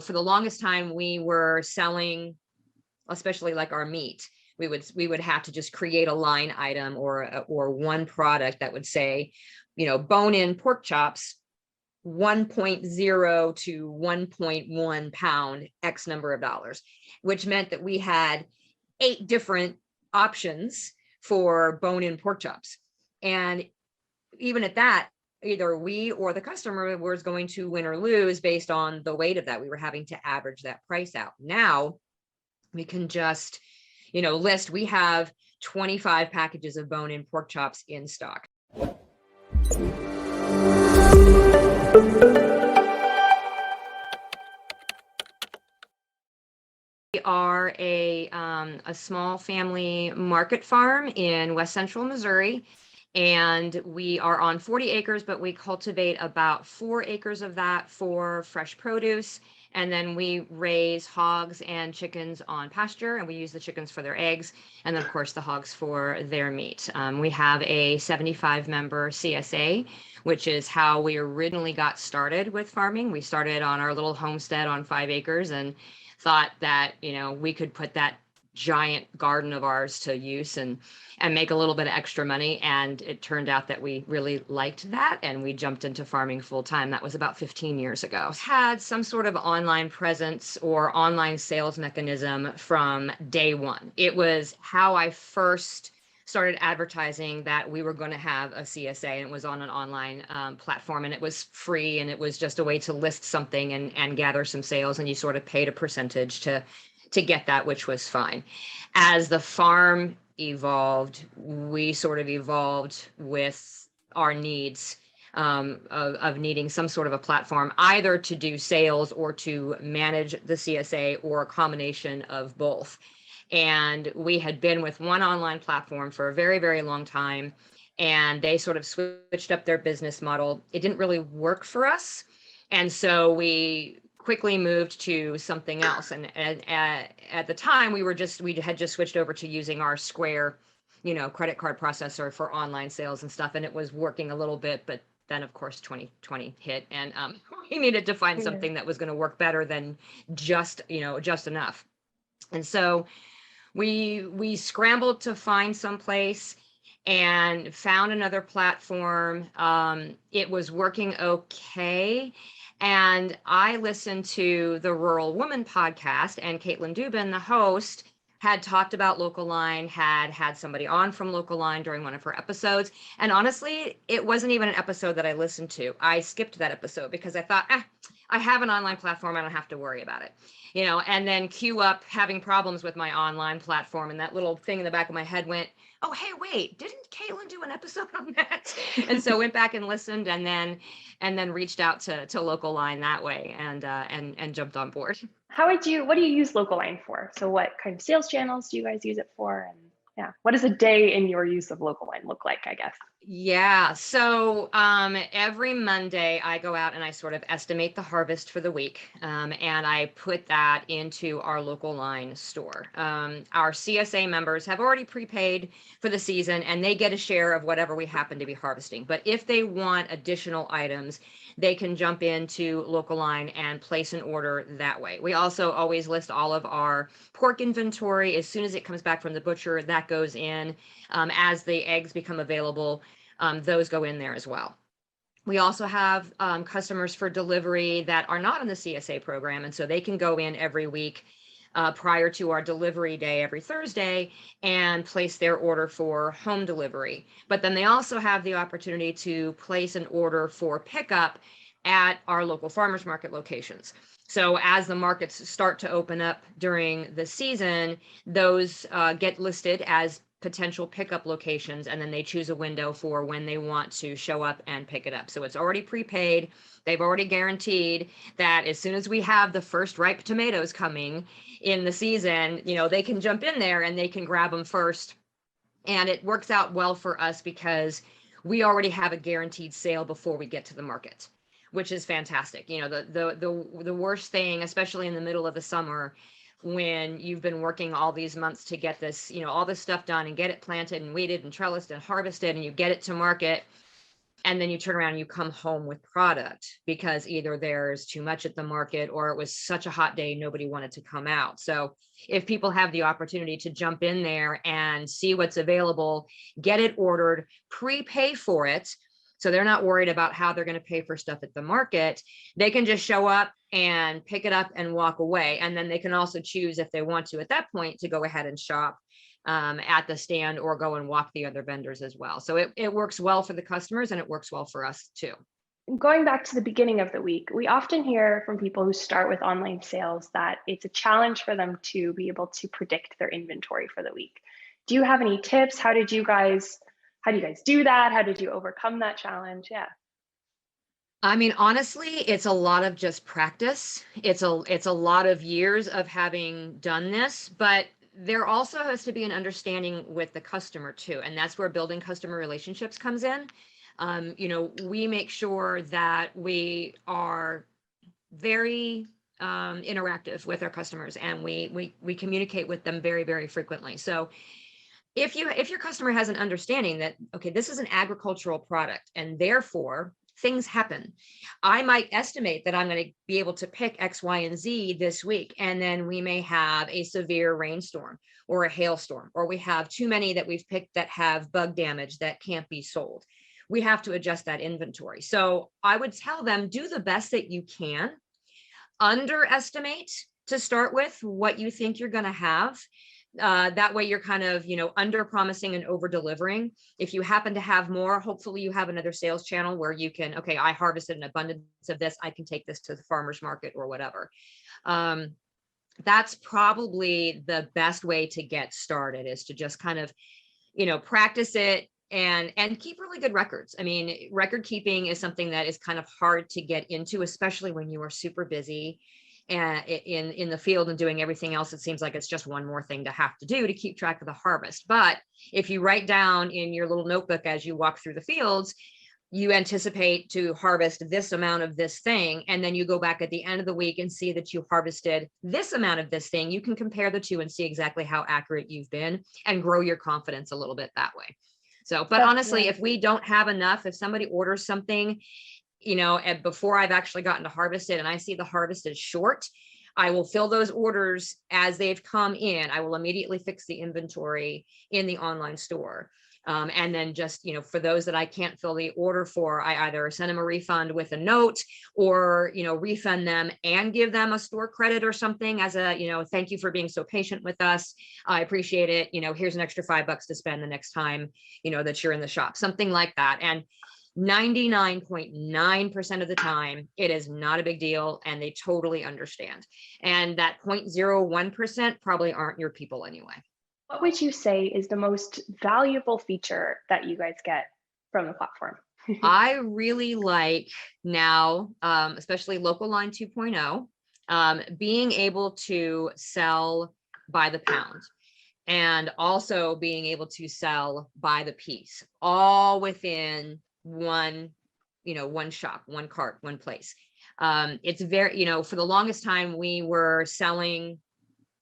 For the longest time, we were selling, especially like our meat. We would have to just create a line item or one product that would say, bone-in pork chops, 1.0 to 1.1 pound, X number of dollars, which meant that we had 8 different options for bone-in pork chops. And even at that, either we or the customer was going to win or lose based on the weight of that. We were having to average that price out. Now we can just, list, we have 25 packages of bone-in pork chops in stock. We are a small family market farm in West Central Missouri, and we are on 40 acres, but we cultivate about 4 acres of that for fresh produce. And then we raise hogs and chickens on pasture, and we use the chickens for their eggs, and then of course the hogs for their meat. We have a 75-member CSA, which is how we originally got started with farming. We started on our little homestead on 5 acres and thought that, we could put that giant garden of ours to use and make a little bit of extra money. And it turned out that we really liked that, and we jumped into farming full time. That was about 15 years ago. Had some sort of online presence or online sales mechanism from day one. It was how I first started advertising that we were going to have a CSA, and it was on an online platform, and it was free, and it was just a way to list something and gather some sales, and you sort of paid a percentage to get that, which was fine. As the farm evolved, we sort of evolved with our needs of needing some sort of a platform, either to do sales or to manage the CSA, or a combination of both. And we had been with one online platform for a very, very long time, and they sort of switched up their business model. It didn't really work for us. And so we quickly moved to something else. And at the time, we had just switched over to using our Square, credit card processor for online sales and stuff. And it was working a little bit, but then of course 2020 hit, and we needed to find something that was going to work better than just enough. And so we scrambled to find some place and found another platform. It was working okay. And I listened to the Rural Woman podcast, and Caitlin Dubin, the host, had talked about Local Line, had somebody on from Local Line during one of her episodes. And honestly, it wasn't even an episode that I listened to. I skipped that episode because I thought, I have an online platform, I don't have to worry about it. And then cue up having problems with my online platform, and that little thing in the back of my head went, oh, hey, wait, didn't Caitlin do an episode on that? And so went back and listened, and then reached out to Local Line that way, and jumped on board. What do you use Local Line for? So what kind of sales channels do you guys use it for? And what does a day in your use of Local Line look like, I guess? Yeah. So every Monday I go out and I sort of estimate the harvest for the week. And I put that into our Local Line store. Our CSA members have already prepaid for the season, and they get a share of whatever we happen to be harvesting. But if they want additional items, they can jump into Local Line and place an order that way. We also always list all of our pork inventory. As soon as it comes back from the butcher, that goes in. As the eggs become available, those go in there as well. We also have customers for delivery that are not in the CSA program, and so they can go in every week prior to our delivery day every Thursday and place their order for home delivery. But then they also have the opportunity to place an order for pickup at our local farmers market locations. So as the markets start to open up during the season, those get listed as potential pickup locations, and then they choose a window for when they want to show up and pick it up. So it's already prepaid. They've already guaranteed that as soon as we have the first ripe tomatoes coming in the season, they can jump in there and they can grab them first. And it works out well for us because we already have a guaranteed sale before we get to the market, which is fantastic. The worst thing, especially in the middle of the summer, when you've been working all these months to get this, all this stuff done and get it planted and weeded and trellised and harvested, and you get it to market, and then you turn around and you come home with product because either there's too much at the market or it was such a hot day, nobody wanted to come out. So if people have the opportunity to jump in there and see what's available, get it ordered, prepay for it, so they're not worried about how they're going to pay for stuff at the market, they can just show up and pick it up and walk away. And then they can also choose, if they want to at that point, to go ahead and shop at the stand or go and walk the other vendors as well. So it works well for the customers and it works well for us too. Going back to the beginning of the week, we often hear from people who start with online sales that it's a challenge for them to be able to predict their inventory for the week. Do you have any tips? How do you guys do that? How did you overcome that challenge? Yeah. I mean, honestly, it's a lot of just practice. It's a lot of years of having done this, but there also has to be an understanding with the customer too. And that's where building customer relationships comes in. We make sure that we are very interactive with our customers, and we communicate with them very, very frequently. So if your customer has an understanding that, okay, this is an agricultural product and therefore things happen, I might estimate that I'm going to be able to pick X, Y, and Z this week. And then we may have a severe rainstorm or a hailstorm, or we have too many that we've picked that have bug damage that can't be sold. We have to adjust that inventory. So I would tell them, do the best that you can. Underestimate to start with what you think you're going to have. That way you're kind of, under promising and over delivering. If you happen to have more, hopefully you have another sales channel where you can, okay, I harvested an abundance of this, I can take this to the farmer's market or whatever. That's probably the best way to get started, is to just kind of, practice it and keep really good records. I mean, record keeping is something that is kind of hard to get into, especially when you are super busy and in the field and doing everything else. It seems like it's just one more thing to have to do to keep track of the harvest. But if you write down in your little notebook as you walk through the fields, you anticipate to harvest this amount of this thing, and then you go back at the end of the week and see that you harvested this amount of this thing, you can compare the two and see exactly how accurate you've been and grow your confidence a little bit that way. So, but honestly, if we don't have enough, if somebody orders something, and before I've actually gotten to harvest it and I see the harvest is short, I will fill those orders as they've come in. I will immediately fix the inventory in the online store. And then just, for those that I can't fill the order for, I either send them a refund with a note or, refund them and give them a store credit or something as a, thank you for being so patient with us. I appreciate it. Here's an extra $5 to spend the next time, that you're in the shop, something like that. And 99.9% of the time, it is not a big deal and they totally understand. And that 0.01% probably aren't your people anyway. What would you say is the most valuable feature that you guys get from the platform? I really like now, especially Local Line 2.0, being able to sell by the pound and also being able to sell by the piece, all within one shop, one cart, one place. It's very, for the longest time we were selling,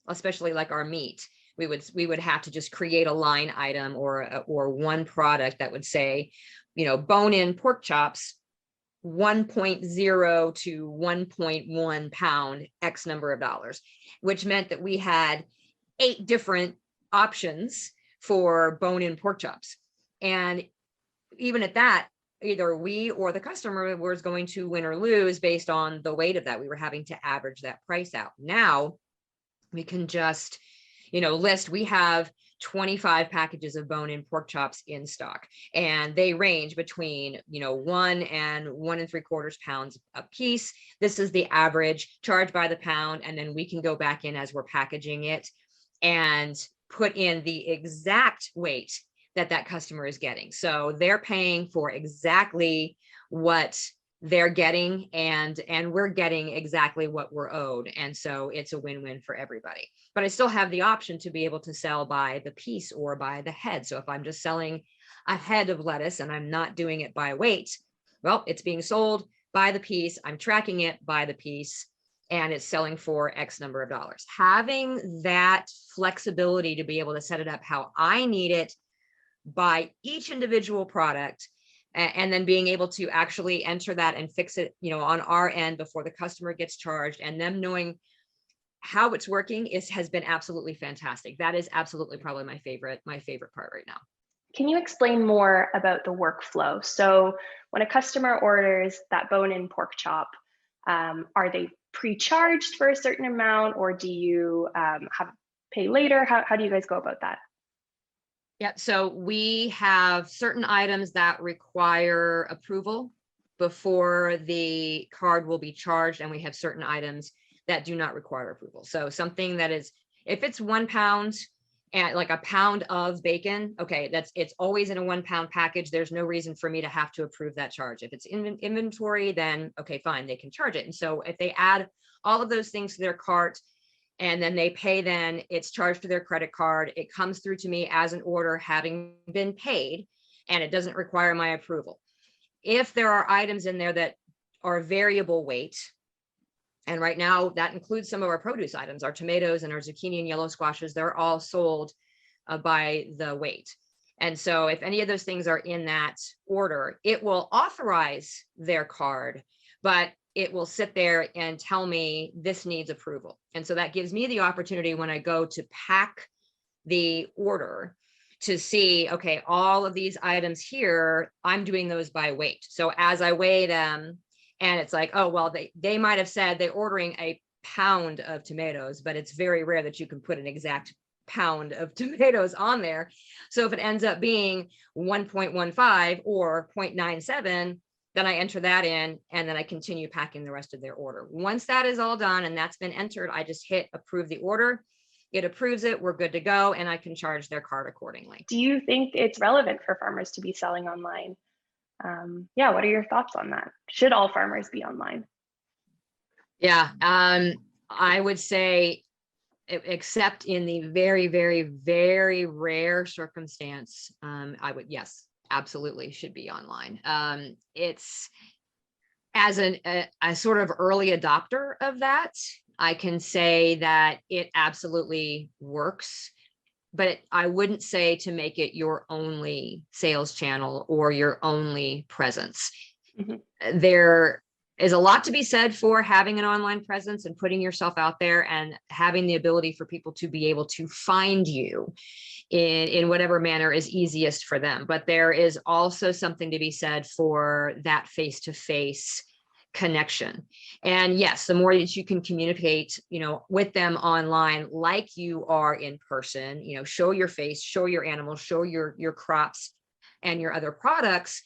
especially like our meat, we would have to just create a line item or one product that would say, bone-in pork chops, 1.0 to 1.1 pound, X number of dollars, which meant that we had 8 different options for bone-in pork chops. And even at that, either we or the customer was going to win or lose based on the weight of that. We were having to average that price out. Now we can just, list, we have 25 packages of bone-in pork chops in stock, and they range between, 1 and 1 3/4 pounds a piece. This is the average, charged by the pound. And then we can go back in as we're packaging it and put in the exact weight that customer is getting. So they're paying for exactly what they're getting, and we're getting exactly what we're owed. And so it's a win-win for everybody. But I still have the option to be able to sell by the piece or by the head. So if I'm just selling a head of lettuce and I'm not doing it by weight, well, it's being sold by the piece. I'm tracking it by the piece, and it's selling for X number of dollars. Having that flexibility to be able to set it up how I need it by each individual product and then being able to actually enter that and fix it, on our end before the customer gets charged, and them knowing how it's working has been absolutely fantastic. That is absolutely probably my favorite part right now. Can you explain more about the workflow? So when a customer orders that bone-in pork chop, are they pre-charged for a certain amount, or do you have pay later? How do you guys go about that? Yeah, so we have certain items that require approval before the card will be charged, and we have certain items that do not require approval. So something that is, if it's 1 pound and like a pound of bacon, okay, it's always in a 1 pound package. There's no reason for me to have to approve that charge. If it's in inventory, then okay, fine, they can charge it. And so if they add all of those things to their cart, and then they pay, then it's charged to their credit card. It comes through to me as an order having been paid, and it doesn't require my approval. If there are items in there that are variable weight, and right now that includes some of our produce items, our tomatoes and our zucchini and yellow squashes, they're all sold by the weight. And so if any of those things are in that order, it will authorize their card, but it will sit there and tell me this needs approval. And so that gives me the opportunity when I go to pack the order to see, okay, all of these items here, I'm doing those by weight. So as I weigh them, and it's like, oh, well, they might have said they're ordering a pound of tomatoes, but it's very rare that you can put an exact pound of tomatoes on there. So if it ends up being 1.15 or 0.97, then I enter that in, and then I continue packing the rest of their order. Once that is all done and that's been entered, I just hit approve the order. It approves it, we're good to go, and I can charge their card accordingly. Do you think it's relevant for farmers to be selling online? Yeah, what are your thoughts on that? Should all farmers be online? Yeah, I would say, except in the very, very, very rare circumstance, I would, yes, absolutely should be online. It's, as a sort of early adopter of that, I can say that it absolutely works, but I wouldn't say to make it your only sales channel or your only presence. Mm-hmm. There is a lot to be said for having an online presence and putting yourself out there and having the ability for people to be able to find you in whatever manner is easiest for them. But there is also something to be said for that face-to-face connection. And yes, the more that you can communicate, with them online, like you are in person, show your face, show your animals, show your crops and your other products,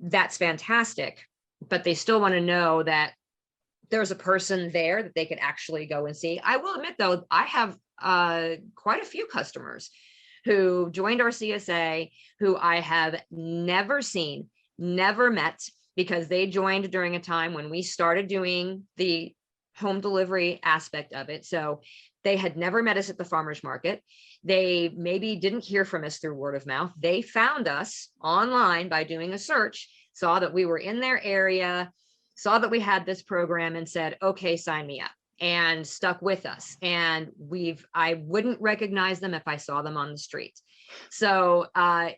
that's fantastic. But they still want to know that there's a person there that they could actually go and see. I will admit, though, I have quite a few customers who joined our CSA who I have never seen, never met, because they joined during a time when we started doing the home delivery aspect of it. So they had never met us at the farmer's market. They maybe didn't hear from us through word of mouth. They found us online by doing a search, saw that we were in their area, saw that we had this program, and said, okay, sign me up, and stuck with us. And I wouldn't recognize them if I saw them on the street. So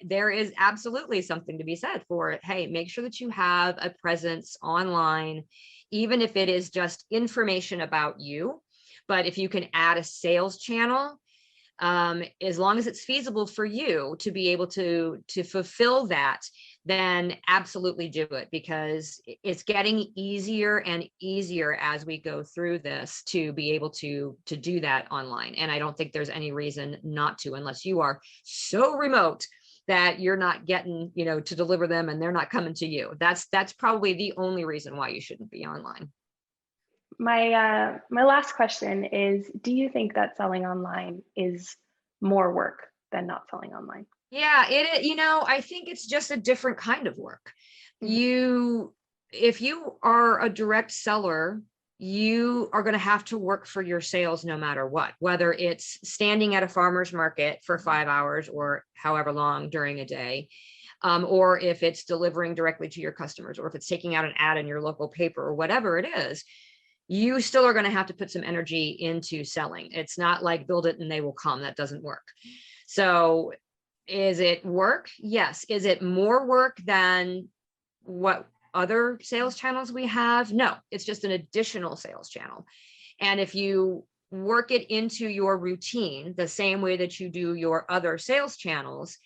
there is absolutely something to be said for, hey, make sure that you have a presence online, even if it is just information about you. But if you can add a sales channel, as long as it's feasible for you to be able to fulfill that, then absolutely do it, because it's getting easier and easier as we go through this to be able to do that online. And I don't think there's any reason not to, unless you are so remote that you're not getting, to deliver them and they're not coming to you. That's probably the only reason why you shouldn't be online. My last question is, do you think that selling online is more work than not selling online? Yeah, I think it's just a different kind of work. Mm-hmm. If you are a direct seller, you are going to have to work for your sales no matter what, whether it's standing at a farmer's market for 5 hours or however long during a day, or if it's delivering directly to your customers, or if it's taking out an ad in your local paper or whatever it is. You still are going to have to put some energy into selling. It's not like build it and they will come. That doesn't work. So is it work? Yes. Is it more work than what other sales channels we have. No, it's just an additional sales channel. And if you work it into your routine the same way that you do your other sales channels,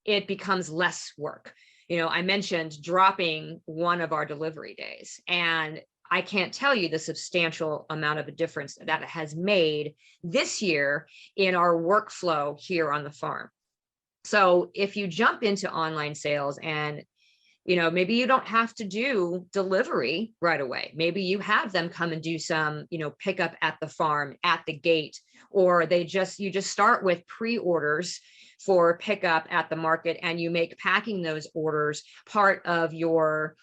it becomes less work. I mentioned dropping one of our delivery days, and I can't tell you the substantial amount of a difference that it has made this year in our workflow here on the farm. So if you jump into online sales and maybe you don't have to do delivery right away. Maybe you have them come and do some, pickup at the farm, at the gate, or you just start with pre-orders for pickup at the market, and you make packing those orders part of your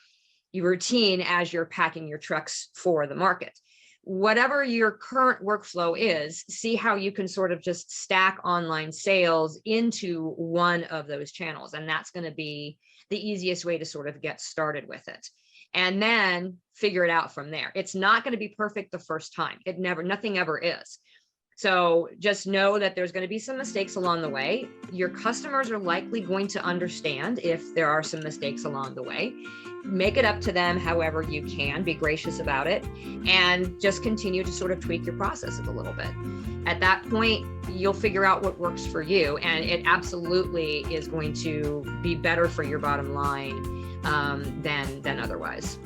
routine as you're packing your trucks for the market. Whatever your current workflow is, see how you can sort of just stack online sales into one of those channels. And that's going to be the easiest way to sort of get started with it. And then figure it out from there. It's not going to be perfect the first time. Nothing ever is. So just know that there's going to be some mistakes along the way. Your customers are likely going to understand if there are some mistakes along the way. Make it up to them however you can, be gracious about it, and just continue to sort of tweak your processes a little bit. At that point, you'll figure out what works for you, and it absolutely is going to be better for your bottom line than otherwise.